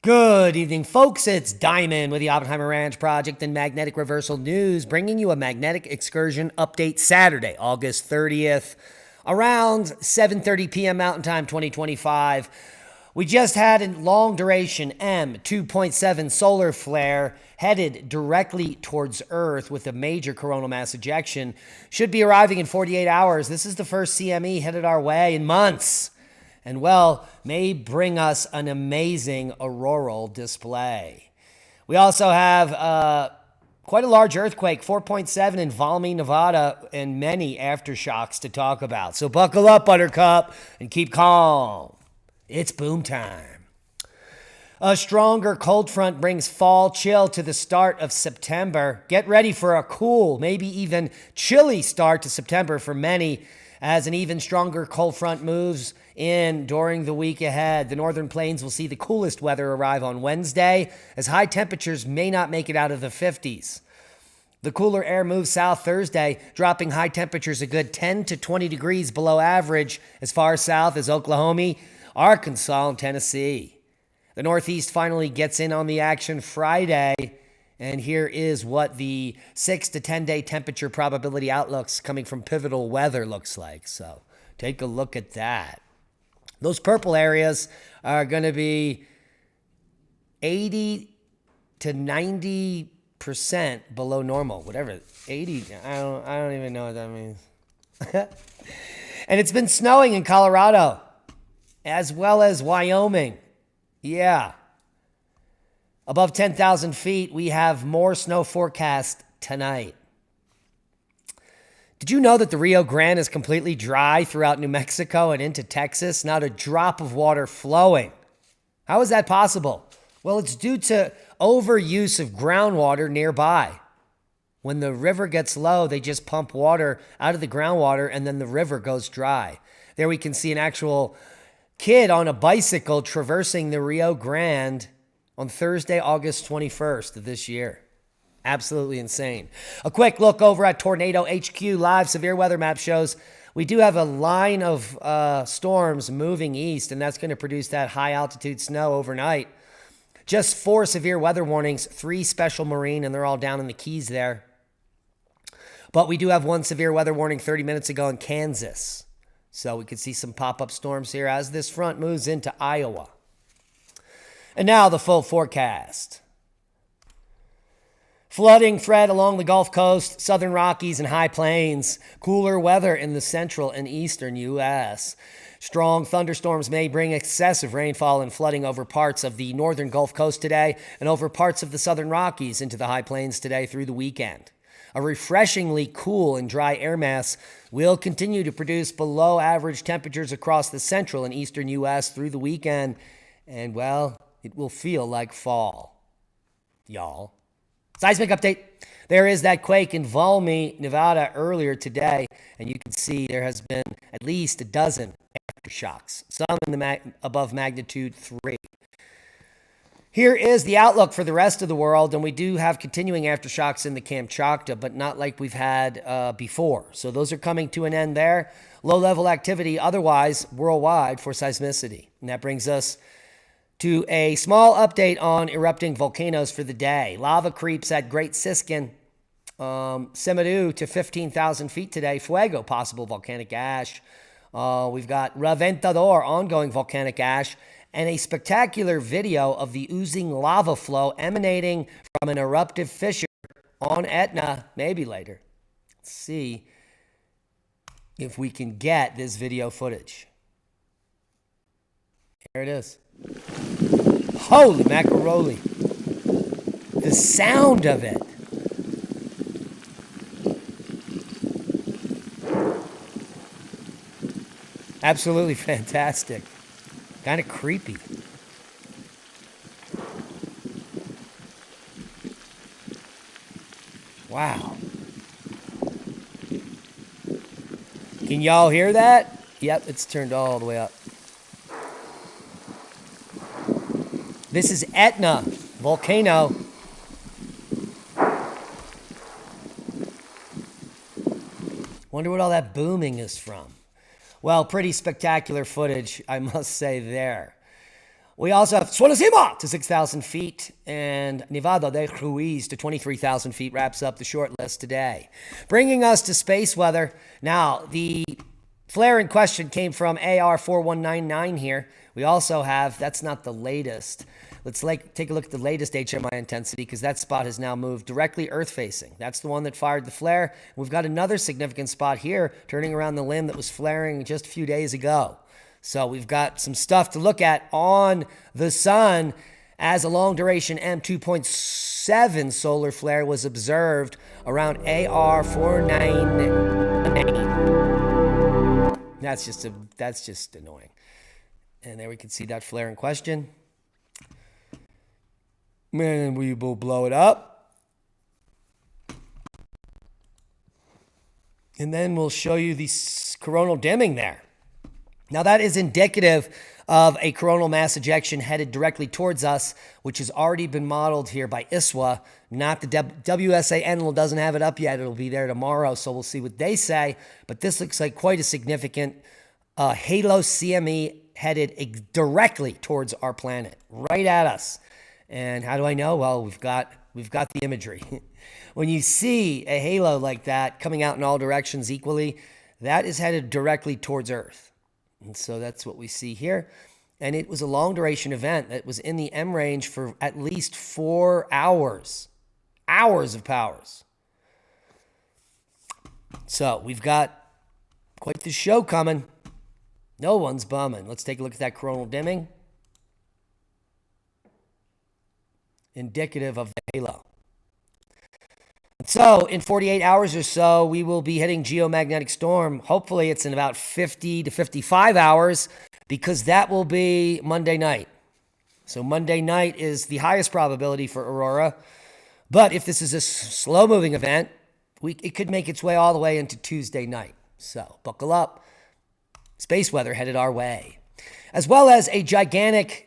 Good evening, folks. It's Diamond with the Oppenheimer Ranch Project and Magnetic Reversal News, bringing you a magnetic excursion update Saturday, August 30th, around 7:30 p.m. Mountain Time 2025. We just had a long duration M2.7 solar flare headed directly towards Earth with a major coronal mass ejection. Should be arriving in 48 hours. This is the first CME headed our way in months. And well, may bring us an amazing auroral display. We also have quite a large earthquake, 4.7 in Valmy, Nevada, and many aftershocks to talk about. So buckle up, Buttercup, and keep calm. It's boom time. A stronger cold front brings fall chill to the start of September. Get ready for a cool, maybe even chilly start to September for many, as an even stronger cold front moves in during the week ahead. The northern plains will see the coolest weather arrive on Wednesday, as high temperatures may not make it out of the 50s. The cooler air moves south Thursday, dropping high temperatures a good 10 to 20 degrees below average as far south as Oklahoma, Arkansas, and Tennessee. The Northeast finally gets in on the action Friday, and here is what the 6 to 10 day temperature probability outlooks coming from Pivotal Weather looks like. So take a look at that. Those purple areas are going to be 80 to 90% below normal, whatever. 80, I don't even know what that means. And it's been snowing in Colorado as well as Wyoming. Yeah. Above 10,000 feet, we have more snow forecast tonight. Did you know that the Rio Grande is completely dry throughout New Mexico and into Texas? Not a drop of water flowing. How is that possible? Well, it's due to overuse of groundwater nearby. When the river gets low, they just pump water out of the groundwater and then the river goes dry. There we can see an actual kid on a bicycle traversing the Rio Grande on Thursday, August 21st of this year. Absolutely insane. A quick look over at Tornado HQ live severe weather map shows we do have a line of storms moving east, and that's going to produce that high altitude snow overnight. Just 4 severe weather warnings, 3 special marine, and they're all down in the Keys there. But we do have 1 severe weather warning 30 minutes ago in Kansas. So we could see some pop-up storms here as this front moves into Iowa. And now the full forecast. Flooding threat along the Gulf Coast, southern Rockies, and high plains. Cooler weather in the central and eastern U.S. Strong thunderstorms may bring excessive rainfall and flooding over parts of the northern Gulf Coast today and over parts of the southern Rockies into the high plains today through the weekend. A refreshingly cool and dry air mass will continue to produce below average temperatures across the central and eastern U.S. through the weekend. And, well, it will feel like fall, y'all. Seismic update. There is that quake in Valmy, Nevada earlier today, and you can see there has been at least a dozen aftershocks, some in the above magnitude 3. Here is the outlook for the rest of the world, and we do have continuing aftershocks in the Kamchatka, but not like we've had before. So those are coming to an end there. Low-level activity otherwise worldwide for seismicity. And that brings us to a small update on erupting volcanoes for the day. Lava creeps at Great Siskin, Simadu to 15,000 feet today. Fuego, possible volcanic ash. We've got Reventador, ongoing volcanic ash, and a spectacular video of the oozing lava flow emanating from an eruptive fissure on Etna, maybe later. Let's see if we can get this video footage. Here it is. Holy macaroni. The sound of it. Absolutely fantastic. Kind of creepy. Wow. Can y'all hear that? Yep, it's turned all the way up. This is Etna volcano. Wonder what all that booming is from. Well, pretty spectacular footage, I must say there. We also have Suanacima to 6,000 feet, and Nevado de Ruiz to 23,000 feet wraps up the short list today. Bringing us to space weather. Now, the flare in question came from AR4199 here. We also have, that's not the latest. Let's take a look at the latest HMI intensity, because that spot has now moved directly Earth-facing. That's the one that fired the flare. We've got another significant spot here, turning around the limb that was flaring just a few days ago. So we've got some stuff to look at on the sun as a long-duration M2.7 solar flare was observed around AR499. That's just annoying. And there we can see that flare in question. And we will blow it up. And then we'll show you the coronal dimming there. Now, that is indicative of a coronal mass ejection headed directly towards us, which has already been modeled here by ISWA. Not the WSA doesn't have it up yet. It'll be there tomorrow, so we'll see what they say. But this looks like quite a significant halo CME headed directly towards our planet, right at us. And how do I know? Well, we've got the imagery. When you see a halo like that coming out in all directions equally, that is headed directly towards Earth. And so that's what we see here. And it was a long duration event that was in the M range for at least 4 hours. Hours of powers. So we've got quite the show coming. No one's bumming. Let's take a look at that coronal dimming. Indicative of the halo. So in 48 hours or so, we will be hitting geomagnetic storm. Hopefully it's in about 50 to 55 hours, because that will be Monday night. So Monday night is the highest probability for aurora. But if this is a slow-moving event, it could make its way all the way into Tuesday night. So buckle up. Space weather headed our way. As well as a gigantic,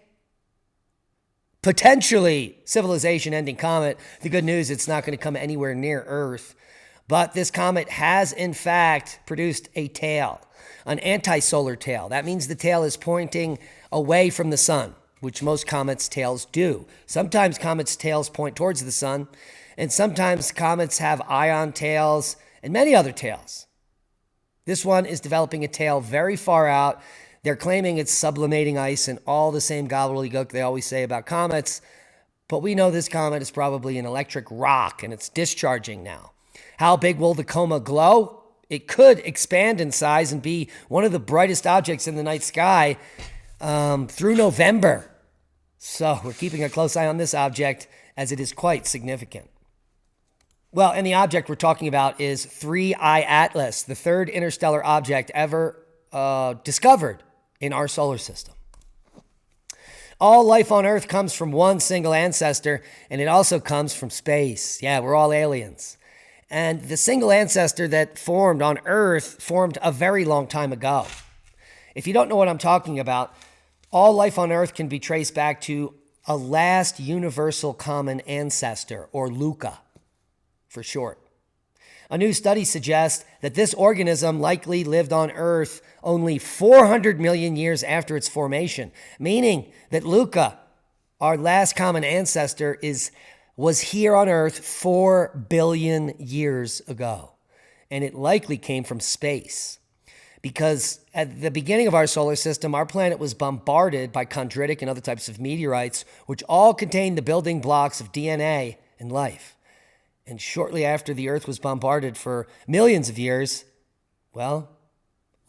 potentially civilization-ending comet. The good news, it's not going to come anywhere near Earth. But this comet has, in fact, produced a tail, an anti-solar tail. That means the tail is pointing away from the sun, which most comets' tails do. Sometimes comets' tails point towards the sun, and sometimes comets have ion tails and many other tails. This one is developing a tail very far out. They're claiming it's sublimating ice and all the same gobbledygook they always say about comets. But we know this comet is probably an electric rock, and it's discharging now. How big will the coma glow? It could expand in size and be one of the brightest objects in the night sky through November. So we're keeping a close eye on this object, as it is quite significant. Well, and the object we're talking about is 3I Atlas, the third interstellar object ever discovered in our solar system. All life on Earth comes from one single ancestor, and it also comes from space. Yeah, we're all aliens. And the single ancestor that formed on Earth formed a very long time ago. If you don't know what I'm talking about, all life on Earth can be traced back to a last universal common ancestor, or LUCA for short. A new study suggests that this organism likely lived on Earth only 400 million years after its formation, meaning that LUCA, our last common ancestor, was here on Earth 4 billion years ago. And it likely came from space, because at the beginning of our solar system, our planet was bombarded by chondritic and other types of meteorites, which all contained the building blocks of DNA and life. And shortly after the Earth was bombarded for millions of years, well,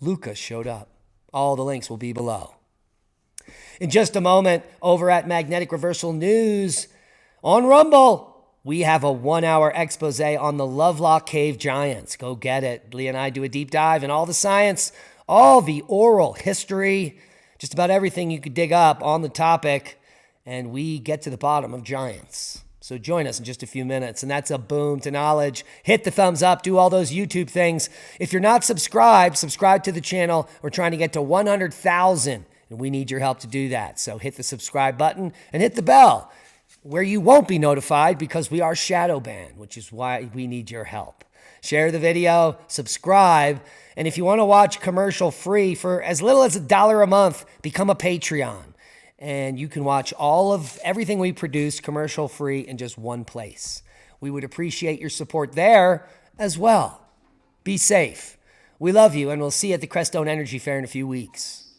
LUCA showed up. All the links will be below. In just a moment, over at Magnetic Reversal News on Rumble, we have a 1-hour expose on the Lovelock Cave Giants. Go get it. Lee and I do a deep dive in all the science, all the oral history, just about everything you could dig up on the topic, and we get to the bottom of giants. So join us in just a few minutes, and that's a boom to knowledge. Hit the thumbs up, do all those YouTube things. If you're not subscribed, subscribe to the channel. We're trying to get to 100,000, and we need your help to do that. So hit the subscribe button and hit the bell, where you won't be notified because we are shadow banned, which is why we need your help. Share the video, subscribe, and if you want to watch commercial free for as little as $1 a month, become a Patreon. and you can watch all of everything we produce commercial free in just one place. We would appreciate your support there as well. Be safe. We love you, and we'll see you at the Crestone Energy Fair in a few weeks.